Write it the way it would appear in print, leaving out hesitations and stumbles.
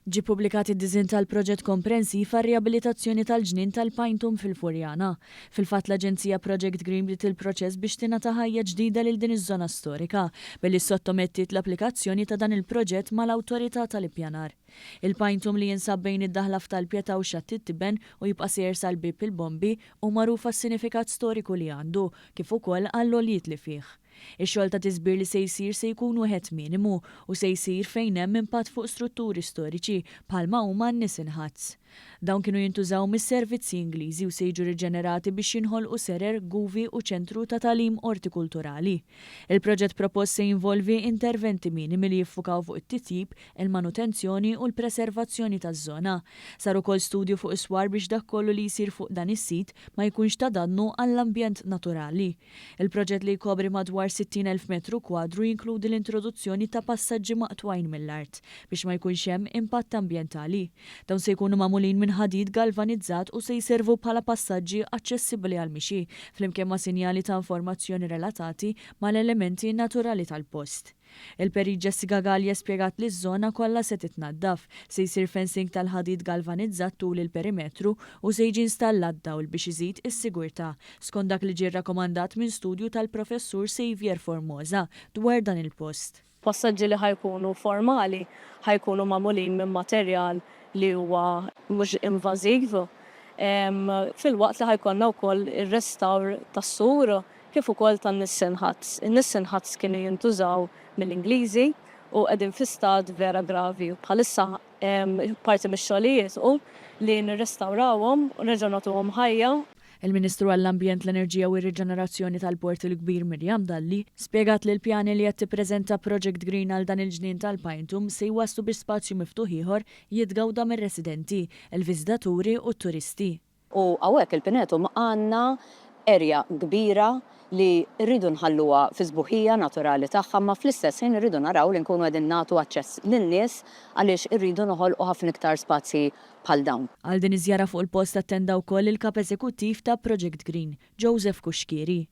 Ġi publikat id-diżin tal-proġett komprensiv għar-riabilitazzjoni tal-ġnien tal-Pajntum fil-Furjana. Fil-fatt l-Aġenzija Project Green bdiet il-proċess biex tingħata ħajja ġdida lil din iż-żona storika billi sottomettiet l-applikazzjoni ta' dan il-proġett mal-Awtorità tal-Ippjanar. Il-Pajntum li jinsab bejn id-daħla f'Talpjeta u Xatt it-Tiben u jibqa' sejjer sal-Bib il-Bombi u magħruf għas-sinifikat storiku li għandu kif ukoll għall-għoljiet li fih. Ix-xogħol ta' tiżbir li se jsir se jkun wieħed minimu u se jsir fejn hemm impatt fuq strutturi storiċi bħalma huma n-nies inħads. Dawn kienu jintużaw mis-servizzi Ingliżi u se jiġu riġenerati biex jinħolqu serer, guvi u ċentru ta' tagħlim ortikulturali. Il-proġett propost se jinvolvi interventi minimi li jiffukaw fuq it-titjib, il-manutenzjoni u l-preservazzjoni taż-żona. Sar ukoll studju fuq iswar biex dak kollu li jsir fuq dan is-sit ma jkunx ta' dannu għall-ambjent naturali. Il-proġett li jkopri madwar 60,000 metru kwadru jinkludi l-introduzzjoni ta' passaġġi maqtwajn mill-art biex ma jkunx hemm impatt ambjentali. Dawn se jkunu magħmulin minn ħadid galvanizzat u se jservu bħala passaġġi aċċessibbli għal mixi flimkien ma' sinjali ta' informazzjoni relatati mal-elementi naturali tal-post. Il-Peri Jessica Gallia spjegat li ż-żona kollha se titnaddaf, se jsir fencing tal-ħadid galvanizzat tul il-perimetru u se jiġi installat dawl biex iżid is-sigurtà, skont dak li ġie rrakkomandat minn studju tal-professur Xavier Formosa dwar dan il-post. Passaġġi li ħajkunu formali ħajkunu magħmulin minn materjal li huwa mhux invażiv. Fil-waqt li ħajkonna wkoll ir-restawr tas-sur kif ukoll tan-nies inħads. In-nies inħads kienu jintużaw mill-Ingliżi u qegħdin fi stad vera gravi. Bħalissa parti mix-xogħlijiet u li nirrestawrawhom u nerġgħu nagħtuhom ħajja. Il-Ministru għall-Ambjent, l-Enerġija u r-Riġenerazzjoni tal-Port il-Kbir Mirjam Dalli spjegat li l-pjani li qed tippreżenta Project Green għal dan il-ġnien tal-Pajntum se jwasslu bi spazju miftuħ ieħor jitgawda mir-residenti, il-viżitaturi u t-turisti. U hawnhekk il-Pinetum għandna erja kbira li rridu nħalluha fi sbuħija naturali tagħha, ma fl-istess ħin irridu naraw li nkunu qegħdin nagħtu aċċess lin-nies għaliex irridu noħolqu ħafna iktar spazji bħal dawn. Għal din iżjara fuq il-post attenda wkoll il-kap eżekuttiv ta' Project Green, Joseph Kuxkieri.